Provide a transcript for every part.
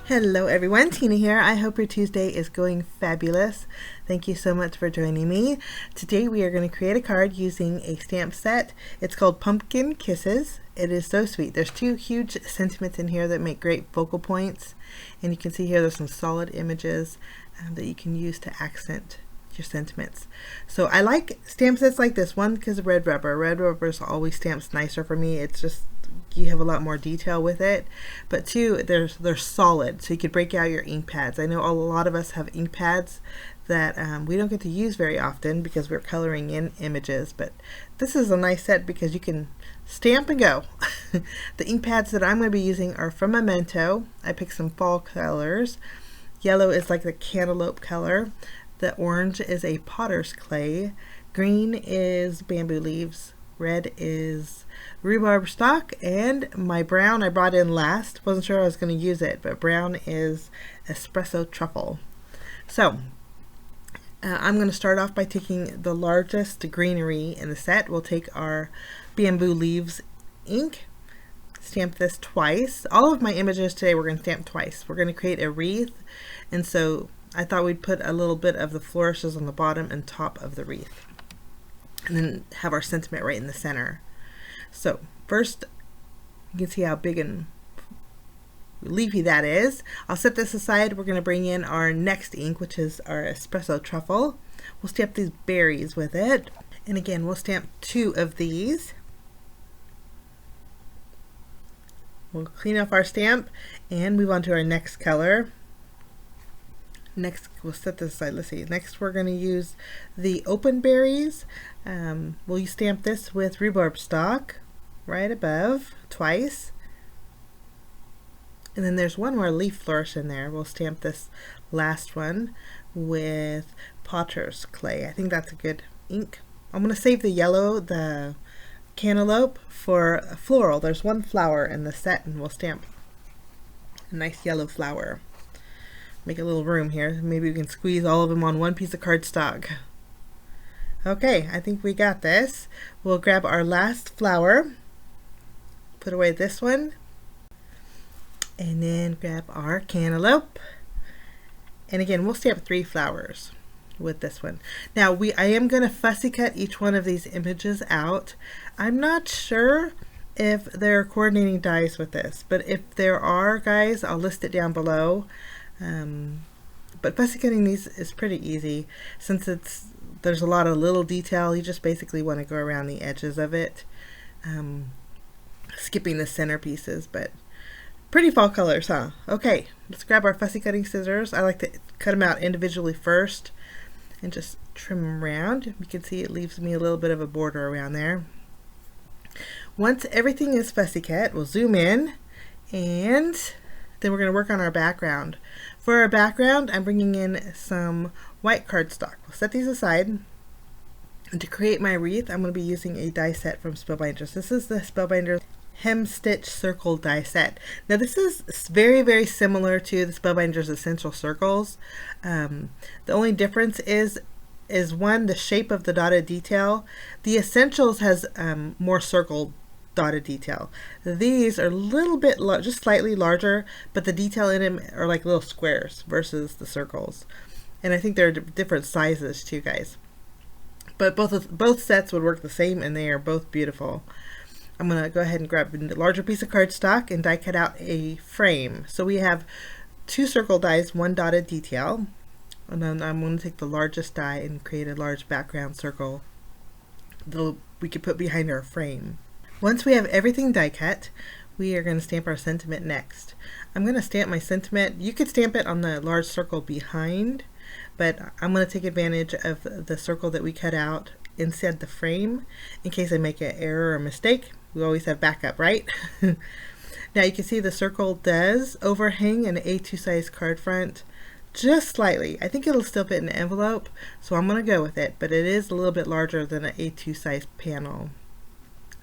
Hello everyone, Tina here. I hope your Tuesday is going fabulous. Thank you so much for joining me. Today we are going to create a card using a stamp set. It's called Pumpkin Kisses. It is so sweet. There's two huge sentiments in here that make great focal points. And you can see here there's some solid images that you can use to accent your sentiments. So I like stamp sets like this one because of red rubber. Red rubber always stamps nicer for me. It's just you have a lot more detail with it, but two, they're solid, so you could break out your ink pads. I know a lot of us have ink pads that we don't get to use very often because we're coloring in images, but this is a nice set because you can stamp and go. The ink pads that I'm going to be using are from Memento. I picked some fall colors. Yellow is like the cantaloupe color. The orange is a potter's clay. Green is bamboo leaves. Red is rhubarb stock, and my brown I brought in last. Wasn't sure I was going to use it, but brown is espresso truffle. So I'm going to start off by taking the largest greenery in the set. We'll take our bamboo leaves ink, stamp this twice. All of my images today we're going to stamp twice. We're going to create a wreath, and so I thought we'd put a little bit of the flourishes on the bottom and top of the wreath, and then have our sentiment right in the center. So first, you can see how big and leafy that is. I'll set this aside. We're going to bring in our next ink, which is our espresso truffle. We'll stamp these berries with it, and again we'll stamp two of these. We'll clean off our stamp and move on to our next color. Next, we'll set this aside. Let's see. Next, we're going to use the open berries. We'll stamp this with rhubarb stock right above twice. And then there's one more leaf flourish in there. We'll stamp this last one with potter's clay. I think that's a good ink. I'm going to save the yellow, the cantaloupe, for floral. There's one flower in the set, and we'll stamp a nice yellow flower. Make a little room here. Maybe we can squeeze all of them on one piece of cardstock. Okay, I think we got this. We'll grab our last flower, put away this one, and then grab our cantaloupe. And again, we'll stamp 3 flowers with this one. Now I am going to fussy cut each one of these images out. I'm not sure if there are coordinating dies with this, but if there are, guys, I'll list it down below. But fussy cutting these is pretty easy since there's a lot of little detail. You just basically want to go around the edges of it, skipping the center pieces, but pretty fall colors, huh? Okay, let's grab our fussy cutting scissors. I like to cut them out individually first and just trim them around. You can see it leaves me a little bit of a border around there. Once everything is fussy cut, we'll zoom in, and then we're going to work on our background. For our background, I'm bringing in some white cardstock. We'll set these aside. And to create my wreath, I'm going to be using a die set from Spellbinders. This is the Spellbinders Hemstitch Circle die set. Now this is very, very similar to the Spellbinders Essential Circles. The only difference is one, the shape of the dotted detail. The Essentials has more circle dotted detail. These are a little bit just slightly larger, but the detail in them are like little squares versus the circles. And I think they're different sizes too, guys. But both sets would work the same, and they are both beautiful. I'm going to go ahead and grab a larger piece of cardstock and die cut out a frame. So we have 2 circle dies, 1 dotted detail. And then I'm going to take the largest die and create a large background circle that we could put behind our frame. Once we have everything die cut, we are going to stamp our sentiment next. I'm going to stamp my sentiment. You could stamp it on the large circle behind, but I'm going to take advantage of the circle that we cut out inside the frame in case I make an error or mistake. We always have backup, right? Now you can see the circle does overhang an A2 size card front just slightly. I think it'll still fit in an envelope, so I'm going to go with it, but it is a little bit larger than an A2 size panel.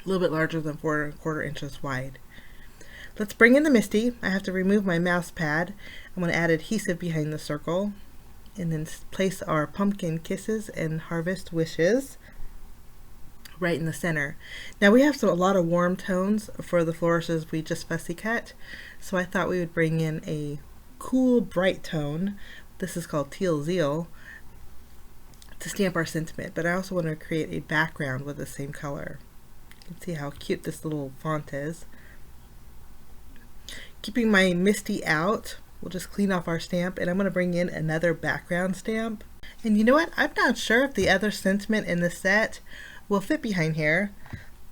A little bit larger than 4¼ inches wide. Let's bring in the Misty. I have to remove my mouse pad. I'm going to add adhesive behind the circle and then place our pumpkin kisses and harvest wishes right in the center. Now we have a lot of warm tones for the flourishes we just fussy cut, so I thought we would bring in a cool bright tone. This is called Teal, to stamp our sentiment, but I also want to create a background with the same color. You can see how cute this little font is. Keeping my Misty out, we'll just clean off our stamp, and I'm going to bring in another background stamp. And you know what? I'm not sure if the other sentiment in the set will fit behind here.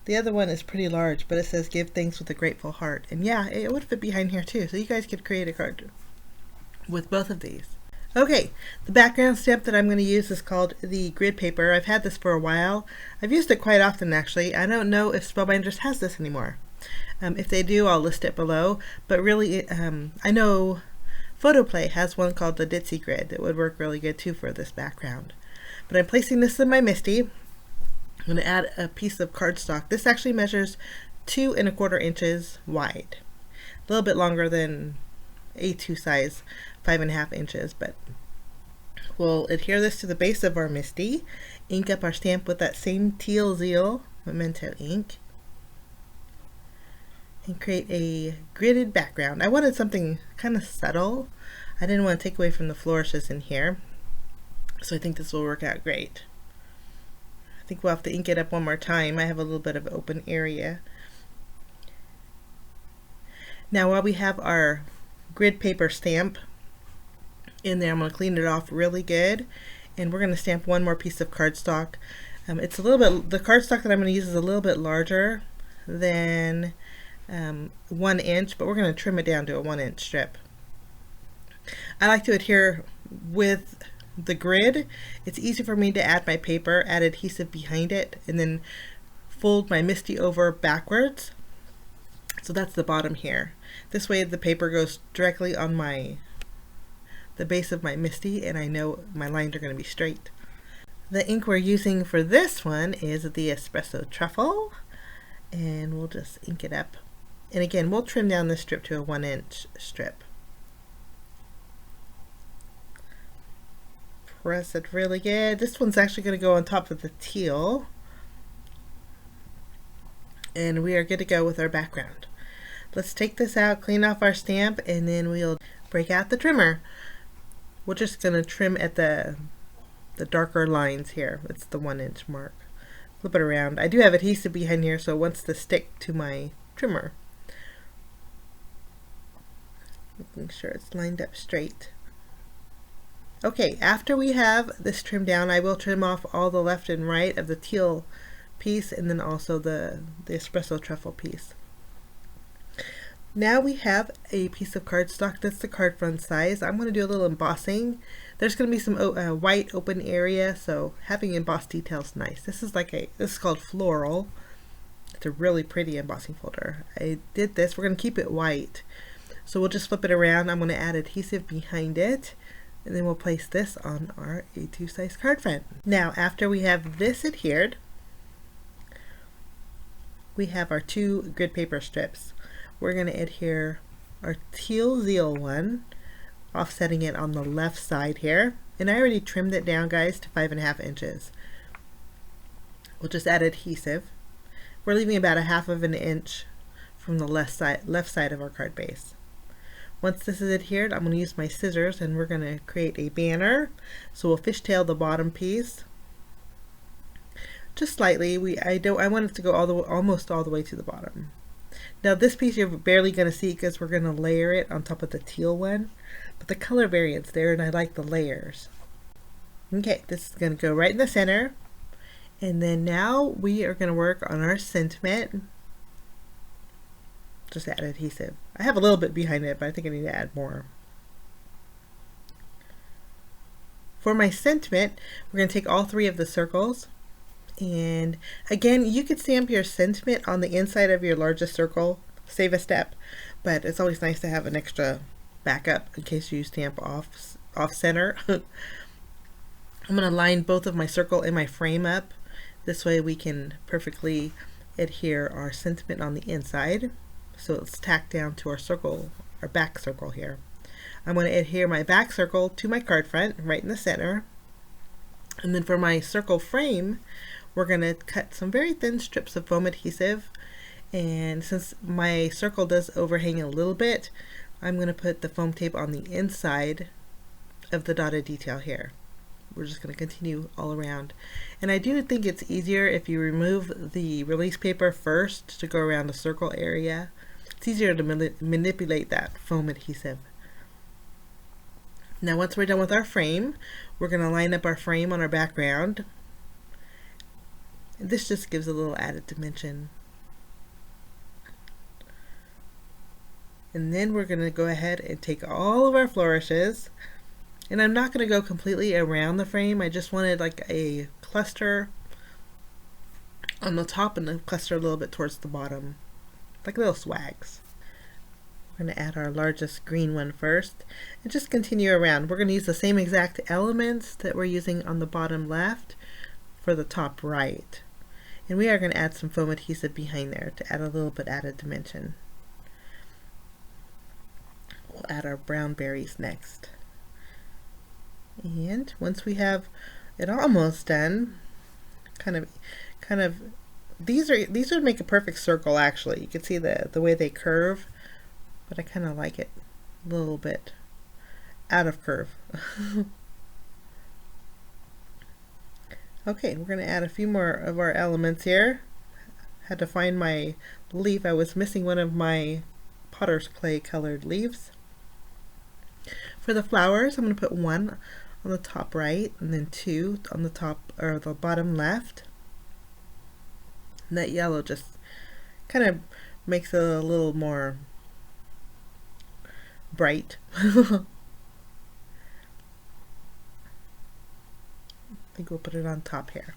The other one is pretty large, but it says give thanks with a grateful heart. And yeah, it would fit behind here too. So you guys could create a card with both of these. Okay, the background stamp that I'm going to use is called the grid paper. I've had this for a while. I've used it quite often actually. I don't know if Spellbinders has this anymore. If they do, I'll list it below. But really, I know PhotoPlay has one called the DITSY grid that would work really good too for this background. But I'm placing this in my Misty. I'm going to add a piece of cardstock. This actually measures 2 1/4 inches wide. A little bit longer than A2 size, 5.5 inches, but we'll adhere this to the base of our Misty, ink up our stamp with that same Teal Memento ink, and create a gridded background. I wanted something kind of subtle. I didn't want to take away from the flourishes in here, so I think this will work out great. I think we'll have to ink it up one more time. I have a little bit of open area. Now while we have our grid paper stamp in there, I'm going to clean it off really good, and we're going to stamp one more piece of cardstock. It's a little bit, the cardstock that I'm going to use is a little bit larger than 1 inch, but we're going to trim it down to a 1-inch strip. I like to adhere with the grid. It's easy for me to add my paper, add adhesive behind it, and then fold my Misty over backwards. So that's the bottom here. This way the paper goes directly on the base of my Misty, and I know my lines are going to be straight. The ink we're using for this one is the Espresso Truffle, and we'll just ink it up. And again, we'll trim down this strip to a 1-inch strip. Press it really good. This one's actually going to go on top of the teal, and we are good to go with our background. Let's take this out, clean off our stamp, and then we'll break out the trimmer. We're just going to trim at the darker lines here. It's the 1-inch mark. Flip it around. I do have adhesive behind here, so it wants to stick to my trimmer. Making sure it's lined up straight. Okay, after we have this trimmed down, I will trim off all the left and right of the teal piece, and then also the Espresso Truffle piece. Now we have a piece of cardstock that's the card front size. I'm going to do a little embossing. There's going to be some white open area, so having embossed details is nice. This is called Floral. It's a really pretty embossing folder. I did this. We're going to keep it white, so we'll just flip it around. I'm going to add adhesive behind it, and then we'll place this on our A2 size card front. Now after we have this adhered, we have our 2 grid paper strips. We're going to adhere our Teal one, offsetting it on the left side here, and I already trimmed it down, guys, to 5.5 inches. We'll just add adhesive. We're leaving about 1/2 inch from the left side of our card base. Once this is adhered, I'm going to use my scissors, and we're going to create a banner. So we'll fishtail the bottom piece just slightly. I want it to go almost all the way to the bottom. Now this piece you're barely going to see because we're going to layer it on top of the teal one, but the color variant's there, and I like the layers. Okay, this is going to go right in the center, and then now we are going to work on our sentiment. Just add adhesive. I have a little bit behind it, but I think I need to add more. For my sentiment, we're going to take all 3 of the circles, and again, you could stamp your sentiment on the inside of your largest circle, save a step, but it's always nice to have an extra backup in case you stamp off center. I'm going to line both of my circle and my frame up. This way we can perfectly adhere our sentiment on the inside. So it's tacked down to our circle, our back circle here. I'm going to adhere my back circle to my card front right in the center. And then for my circle frame, we're going to cut some very thin strips of foam adhesive. And since my circle does overhang a little bit, I'm going to put the foam tape on the inside of the dotted detail here. We're just going to continue all around. And I do think it's easier if you remove the release paper first to go around the circle area. It's easier to manipulate that foam adhesive. Now once we're done with our frame, we're going to line up our frame on our background. And this just gives a little added dimension. And then we're going to go ahead and take all of our flourishes. And I'm not going to go completely around the frame. I just wanted like a cluster on the top and a cluster a little bit towards the bottom. Like little swags. We're going to add our largest green one first and just continue around. We're going to use the same exact elements that we're using on the bottom left for the top right. And we are going to add some foam adhesive behind there to add a little bit added dimension. We'll add our brown berries next. And once we have it almost done, kind of these would make a perfect circle actually. You can see the way they curve, but I kind of like it a little bit out of curve. Okay, we're going to add a few more of our elements here. Had to find my leaf. I was missing one of my potter's clay colored leaves. For the flowers, I'm going to put one on the top right and then two on the top or the bottom left. And that yellow just kind of makes it a little more bright. I think we'll put it on top here.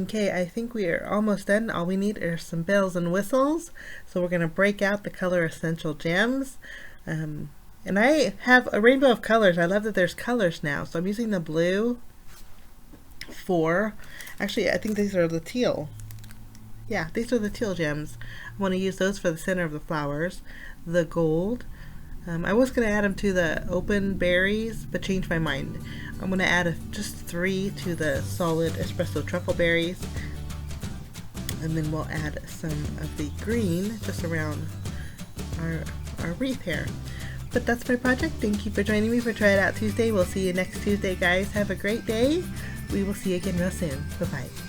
Okay, I think we are almost done. All we need are some bells and whistles. So we're going to break out the Color Essential Gems. And I have a rainbow of colors. I love that there's colors now. So I'm using the blue for, actually I think these are the teal. Yeah, these are the teal gems. I want to use those for the center of the flowers. The gold. I was going to add them to the open berries, but changed my mind. I'm going to add just 3 to the solid espresso truffle berries. And then we'll add some of the green just around our wreath here. But that's my project. Thank you for joining me for Try It Out Tuesday. We'll see you next Tuesday, guys. Have a great day. We will see you again real soon. Bye-bye.